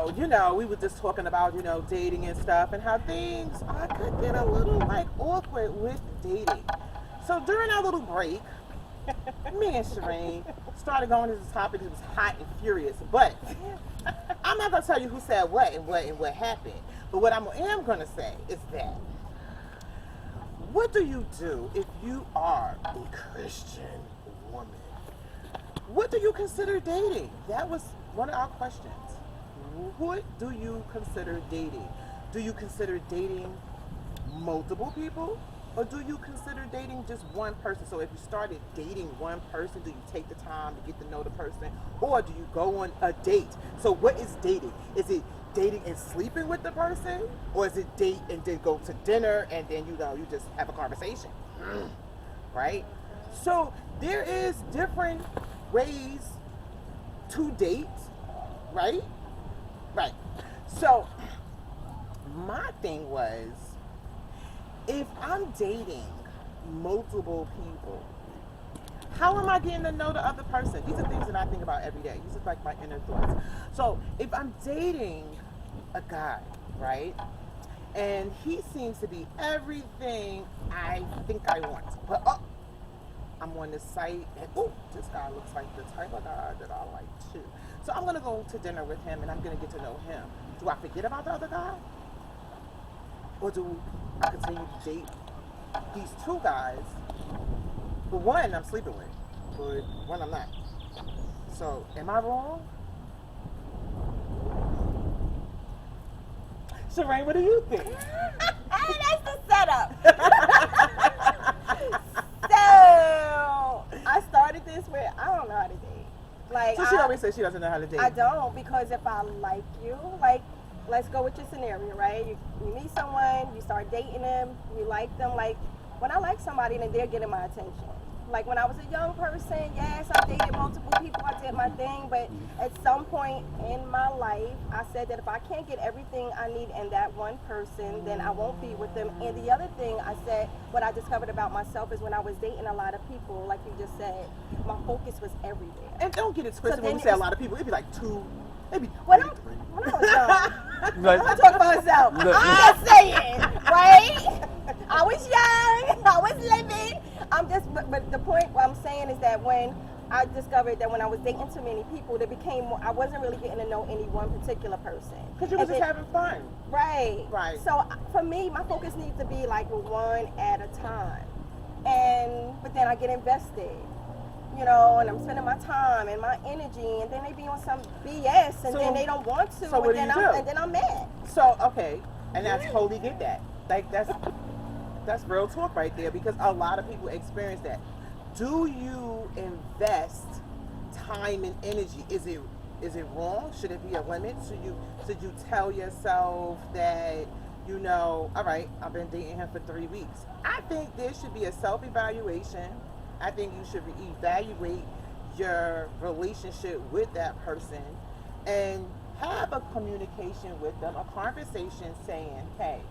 So, we were just talking about, dating and stuff and how things could get a little like awkward with dating. So during our little break, me and Shireen started going into this topic. It was hot and furious. But I'm not gonna tell you who said what happened. But what I am gonna say is that what do you do if you are a Christian woman? What do you consider dating? That was one of our questions. What do you consider dating? Do you consider dating multiple people? Or do you consider dating just one person? So if you started dating one person, do you take the time to get to know the person? Or do you go on a date? So what is dating? Is it dating and sleeping with the person? Or is it date and then go to dinner and then you just have a conversation? Right? So there is different ways to date, right? Right. So my thing was, if I'm dating multiple people, how am I getting to know the other person? These are things that I think about every day. These are like my inner thoughts. So if I'm dating a guy, right, and he seems to be everything I think I want, but I'm on this site and this guy looks like the type of guy that I like too. So I'm gonna go to dinner with him and I'm gonna get to know him. Do I forget about the other guy? Or do I continue to date these two guys? But one I'm sleeping with, but one I'm not. So am I wrong? Shireen, what do you think? That's the setup. So I started this with I don't know how to date. Like so she always says she doesn't know how to date. I don't, because if I like you, like let's go with your scenario, right? You meet someone, you start dating them, you like them. Like when I like somebody, then they're getting my attention. Like when I was a young person, yes, I dated multiple people, I did my thing, but at some point in my life, I said that if I can't get everything I need in that one person, then I won't be with them. And the other thing I said, what I discovered about myself is when I was dating a lot of people, like you just said, my focus was everywhere. And don't get it twisted when we say a lot of people, it'd be like two, maybe when I was young, I'm not talking about myself. I'm just saying, right? I was young, I was living. But the point what I'm saying is that when I discovered that when I was dating too many people, I wasn't really getting to know any one particular person. Because you were just having fun. Right. Right. So for me, my focus needs to be like one at a time. But then I get invested, and I'm spending my time and my energy, and then they be on some BS, and then they don't want to, so and then I'm mad. So, okay, and I totally get that. Like, that's real talk right there, because a lot of people experience that. Do you invest time and energy? Is it wrong? Should it be a limit? Should you tell yourself that, all right, I've been dating him for 3 weeks. I think there should be a self-evaluation. I think you should evaluate your relationship with that person and have a communication with them, a conversation saying, hey,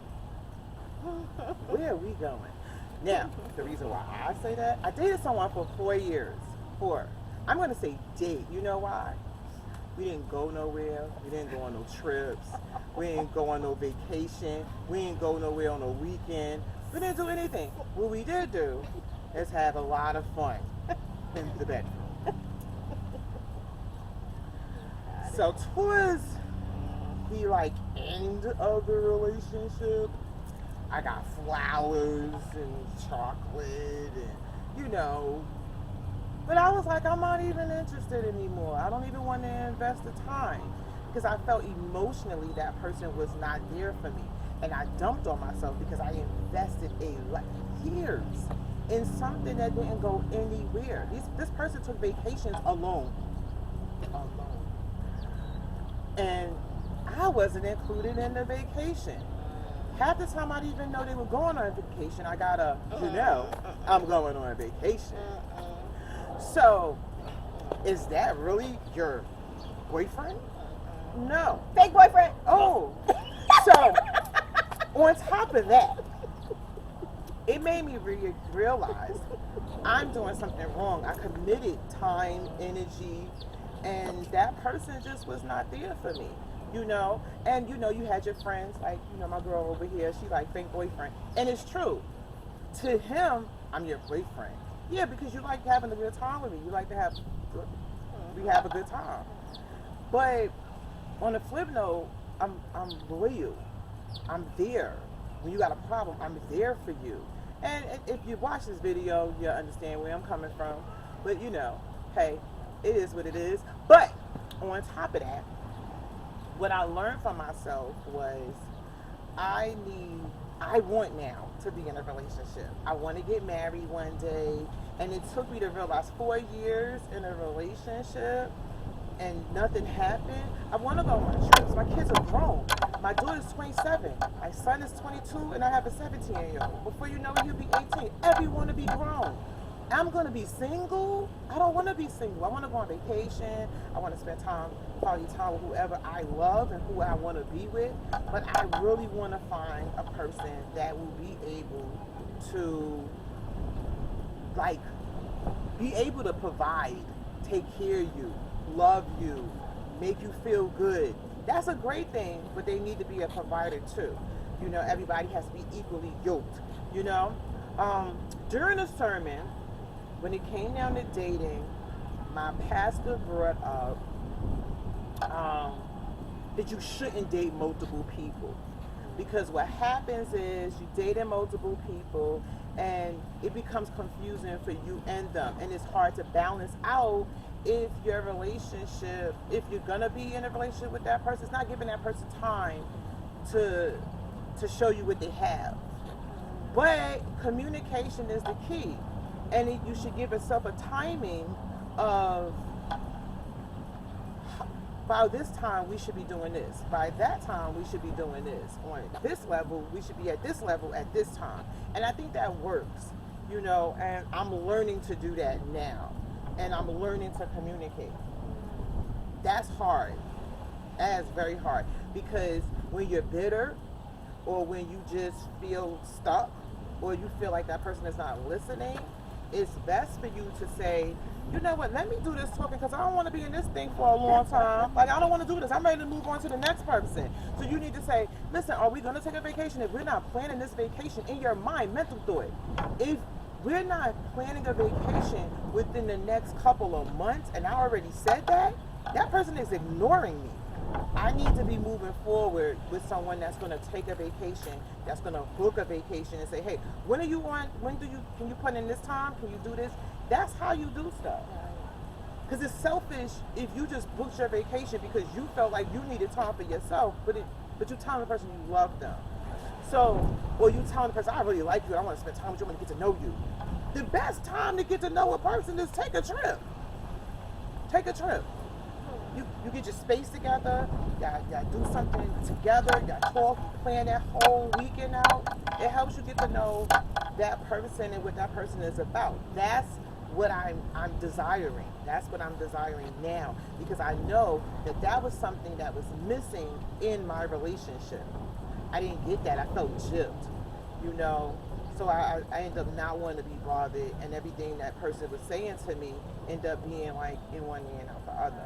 where are we going? Now, the reason why I say that, I dated someone for 4 years. I'm going to say date. You know why? We didn't go nowhere. We didn't go on no trips. We didn't go on no vacation. We didn't go nowhere on a weekend. We didn't do anything. What we did do is have a lot of fun in the bedroom. So towards the end of the relationship, I got flowers and chocolate and but I was like, I'm not even interested anymore. I don't even want to invest the time, because I felt emotionally that person was not there for me, and I dumped on myself because I invested years in something that didn't go anywhere. This person took vacations alone, and I wasn't included in the vacation. Half the time I didn't even know they were going on vacation. I got I'm going on a vacation. So, is that really your boyfriend? No. Fake boyfriend. Oh. So, on top of that, it made me realize I'm doing something wrong. I committed time, energy, and that person just was not there for me. you know. And you know, you had your friends, like, you know, my girl over here, she like fake boyfriend. And it's true. To him, I'm your boyfriend. Yeah, because you like having a good time with me. You like to have, we have a good time. But on the flip note, I'm loyal. I'm there. When you got a problem, I'm there for you. And if you watch this video, you'll understand where I'm coming from. But you know, hey, it is what it is. But on top of that, what I learned from myself was I need, I want now to be in a relationship. I want to get married one day. And it took me to realize 4 years in a relationship and nothing happened. I want to go on trips. My kids are grown. My daughter's 27. My son is 22, and I have a 17-year-old. Before you know it, he'll be 18. Everyone will be grown. I'm going to be single. I don't want to be single. I want to go on vacation. I want to spend time, quality time with whoever I love and who I want to be with. But I really want to find a person that will be able to, like, be able to provide, take care of you, love you, make you feel good. That's a great thing, but they need to be a provider too. You know, everybody has to be equally yoked, you know. During a sermon, when it came down to dating, my pastor brought up that you shouldn't date multiple people. Because what happens is you dating multiple people and it becomes confusing for you and them. And it's hard to balance out if your relationship, if you're gonna be in a relationship with that person, it's not giving that person time to show you what they have. But communication is the key. And you should give yourself a timing of, by this time we should be doing this. By that time we should be doing this. On this level, we should be at this level at this time. And I think that works, you know, and I'm learning to do that now. And I'm learning to communicate. That's hard. That is very hard. Because when you're bitter, or when you just feel stuck, or you feel like that person is not listening, it's best for you to say, you know what, let me do this talking because I don't want to be in this thing for a long time. Like, I don't want to do this. I'm ready to move on to the next person. So you need to say, listen, are we going to take a vacation? If we're not planning this vacation in your mind, mental thought, if we're not planning a vacation within the next couple of months, and I already said that, that person is ignoring me. I need to be moving forward with someone that's going to take a vacation, that's going to book a vacation and say, hey, when are you on, can you put in this time? Can you do this? That's how you do stuff. Because it's selfish if you just booked your vacation because you felt like you needed time for yourself, but you telling the person you love them. So, or you telling the person, I really like you, I want to spend time with you, I want to get to know you. The best time to get to know a person is take a trip. Take a trip. You get your space together, y'all do something together, y'all talk, you plan that whole weekend out. It helps you get to know that person and what that person is about. That's what I'm desiring. That's what I'm desiring now, because I know that was something that was missing in my relationship. I didn't get that. I felt gypped, you know. So I ended up not wanting to be bothered, and everything that person was saying to me ended up being like in one ear and out the other.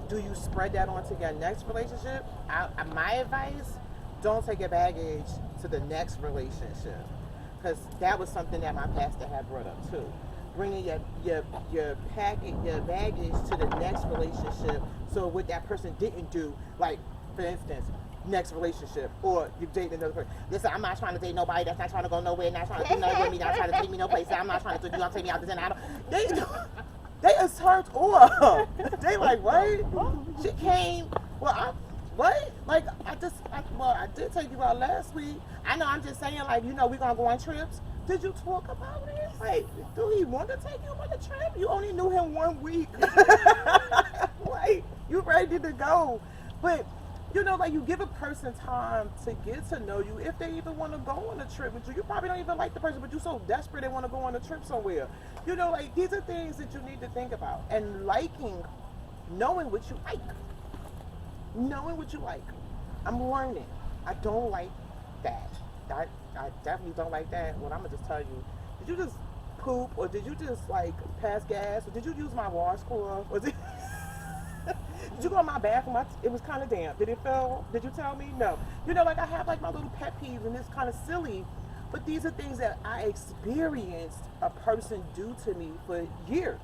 Do you spread that onto your next relationship? My advice, don't take your baggage to the next relationship, because that was something that my pastor had brought up too. Bringing your baggage to the next relationship, so what that person didn't do, like for instance, next relationship, or you're dating another person. Listen, I'm not trying to date nobody that's not trying to go nowhere, not trying to do nothing with me, not trying to take me no place. I'm not trying to do, you don't take me out to dinner. They is turned off. They like, what? She came, what? Like, I did take you out last week. I know, I'm just saying, like, you know, we're going to go on trips. Did you talk about it? Like, do he want to take you on a trip? You only knew him 1 week. Like, you ready to go. But, you know, like, you give a person time to get to know you if they even want to go on a trip with you. You probably don't even like the person, but you're so desperate they want to go on a trip somewhere. You know, like, these are things that you need to think about. And liking, knowing what you like. Knowing what you like. I'm learning. I don't like that. I definitely don't like that. Well, I'm going to just tell you, did you just poop, or did you just, like, pass gas, or did you use my washcloth, or did Did you go in my bathroom? It was kind of damp. Did it feel? Did you tell me? No. You know, like I have like my little pet peeves, and it's kind of silly, but these are things that I experienced a person do to me for years,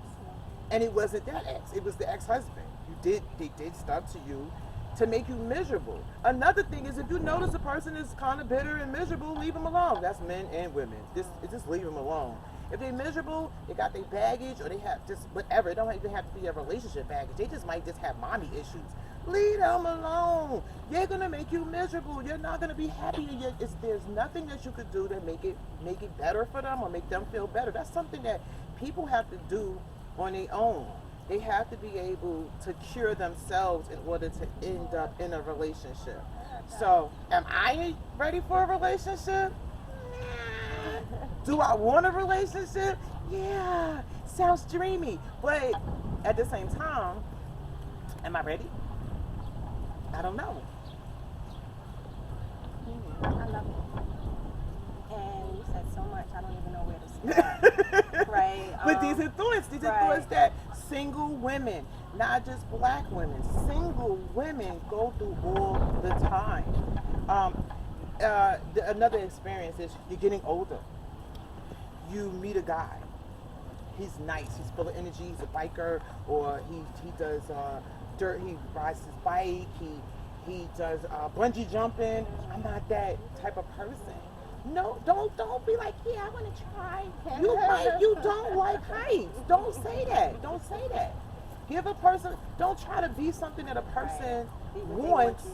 and it wasn't that ex. It was the ex-husband. They did stuff to you to make you miserable. Another thing is, if you notice a person is kind of bitter and miserable, leave them alone. That's men and women. Just leave them alone. If they're miserable, they got their baggage, or they have just whatever. It don't even have to be a relationship baggage. They just might just have mommy issues. Leave them alone. They're gonna make you miserable. You're not gonna be happy. There's nothing that you could do to make it better for them or make them feel better. That's something that people have to do on their own. They have to be able to cure themselves in order to end up in a relationship. So, am I ready for a relationship? Nah. Do I want a relationship? Yeah. Sounds dreamy. But at the same time, am I ready? I don't know. I love it. And you said so much, I don't even know where to start. Right? But these are thoughts that single women, not just black women, single women go through all the time. Another experience is you're getting older. You meet a guy. He's nice. He's full of energy. He's a biker, or he does dirt. He rides his bike. He does bungee jumping. I'm not that type of person. No, don't be like, yeah, I want to try. You don't like heights. Don't say that. Don't say that. Give a person, don't try to be something that a person wants,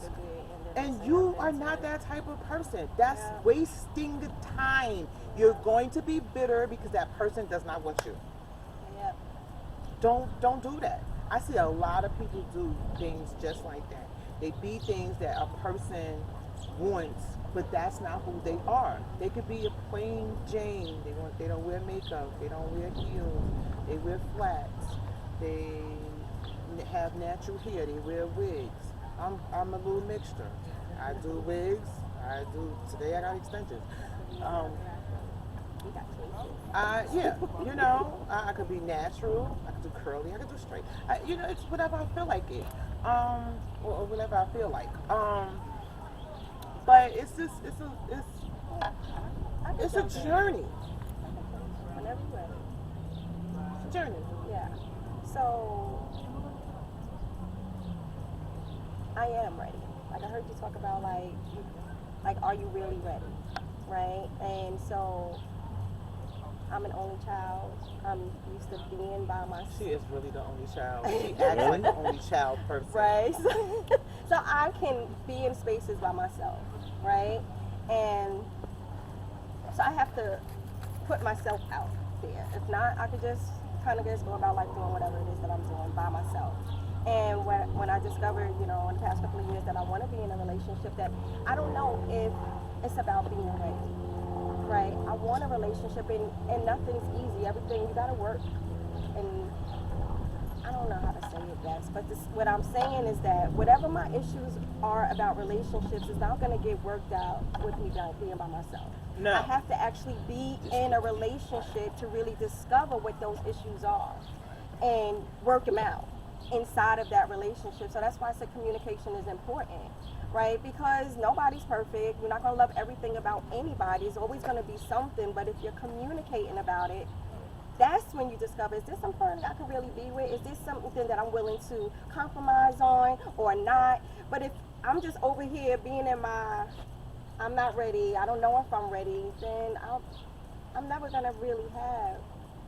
and you are not that type of person. That's wasting time. You're going to be bitter because that person does not want you. Yep. Don't do that. I see a lot of people do things just like that. They be things that a person wants, but that's not who they are. They could be a plain Jane. They don't wear makeup. They don't wear heels. They wear flats. They have natural hair. They wear wigs. I'm a little mixture. I do wigs. Today I got extensions. Yeah, you know, I could be natural. I could do curly. I could do straight. It's whatever I feel like it. Or whatever I feel like. But it's a journey. Whenever you're ready. It's a journey. Yeah. So I am ready. Like I heard you talk about like are you really ready? Right? And so I'm an only child. I'm used to being by myself. She is really the only child. She acts like the only child person. Right? So I can be in spaces by myself, right? And so I have to put myself out there. If not, I could just kind of just go about life doing whatever it is that I'm doing by myself. And when I discovered, in the past couple of years that I want to be in a relationship, that I don't know if it's about being ready, right? I want a relationship, and nothing's easy. Everything, you got to work. And I don't know how to say it best, but what I'm saying is that whatever my issues are about relationships is not going to get worked out with me being by myself. No. I have to actually be in a relationship to really discover what those issues are and work them out inside of that relationship. So that's why I said communication is important, right? Because nobody's perfect. You're not going to love everything about anybody. It's always going to be something, but if you're communicating about it, that's when you discover, is this something I can really be with? Is this something that I'm willing to compromise on or not? But if I'm just over here being in I'm not ready, I don't know if I'm ready, then I'm never going to really have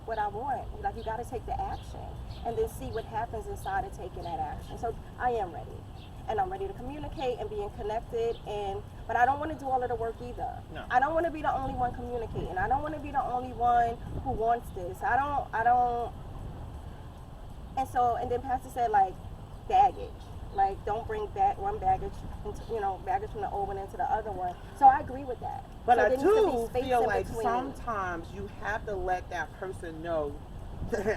what I want. Like, you got to take the action and then see what happens inside of taking that action. So I am ready. And I'm ready to communicate and being connected, but I don't want to do all of the work either. No. I don't want to be the only one communicating. I don't want to be the only one who wants this. I don't. And then Pastor said, like, baggage. Like, don't bring one baggage into, baggage from the old one into the other one. So I agree with that. But so I do feel in like between. sometimes you have to let that person know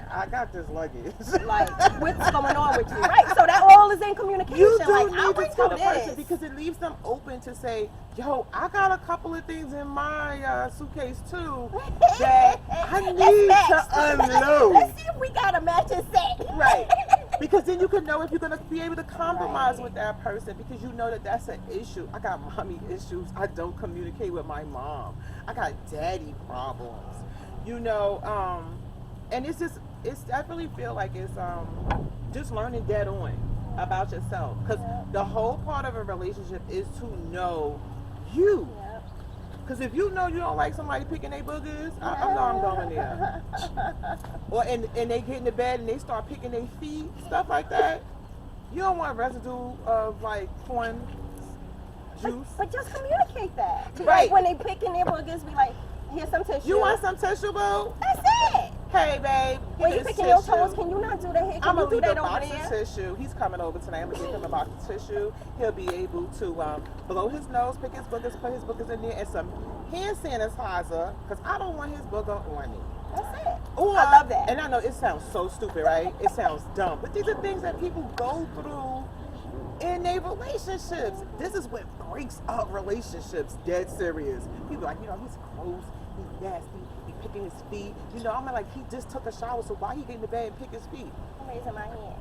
I got this luggage. Like, what's going on with you? Right. So that all is in communication. You do like, need I to went tell through the person this. because it leaves them open to say, yo, I got a couple of things in my suitcase too that I need to unload. Let's see if we got a matching set. Right. Because then you can know if you're going to be able to compromise with that person, because you know that that's an issue. I got mommy issues. I don't communicate with my mom. I got daddy problems. You know, and it's definitely feel like it's just learning dead on about yourself. Because the whole part of a relationship is to know you. Because if you know you don't like somebody picking their boogers, I know I'm going there. Or and they get in the bed and they start picking their feet, stuff like that. You don't want residue of like corn juice. But just communicate that. Right. Like when they picking their boogers, be like, here's some tissue. You want some tissue, boo? That's it. Hey, babe. When you picking your toes, can you not do that here? Can I'm you gonna do leave a that over box there? of tissue. He's coming over tonight. I'm gonna give him a box of tissue. He'll be able to blow his nose, pick his boogers, put his boogers in there, and some hand sanitizer. Cause I don't want his booger on me. That's it. Or, I love that. And I know it sounds so stupid, right? It sounds dumb, but these are things that people go through in their relationships. This is what breaks up relationships. Dead serious. People are like, you know, he's gross, he's nasty. Picking his feet, you know, I'm like, he just took a shower, so why he get in the bed and pick his feet? I'm raising my hand.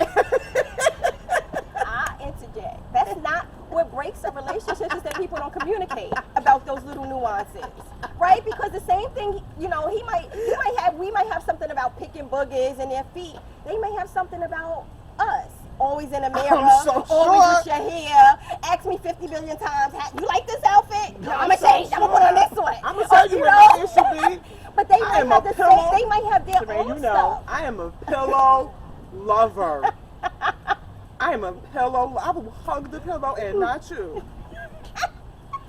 I interject. That's not what breaks a relationship, is that people don't communicate about those little nuances, right? Because the same thing, you know, we might have something about picking boogers in their feet. They may have something about us. Always in the mirror, always with your hair. Ask me 50 billion times, you like this outfit? I'm gonna change. I'm gonna put on this one. I'm gonna tell you what it should be. But they might have the same. They might have their own you know, stuff. I am a pillow lover. I am a pillow. I will hug the pillow and not you.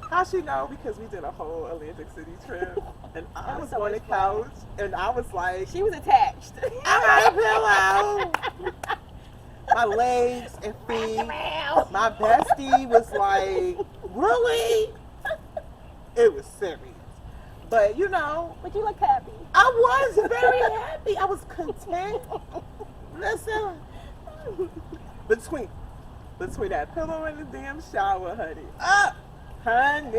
How she know? Because we did a whole Atlantic City trip, and I was on the couch, and I was like, she was attached. I got a pillow. My legs and feet. My bestie was like, really? It was serious. But you know. But you look happy. I was very happy. I was content. Listen. Between that pillow and the damn shower, honey. Honey.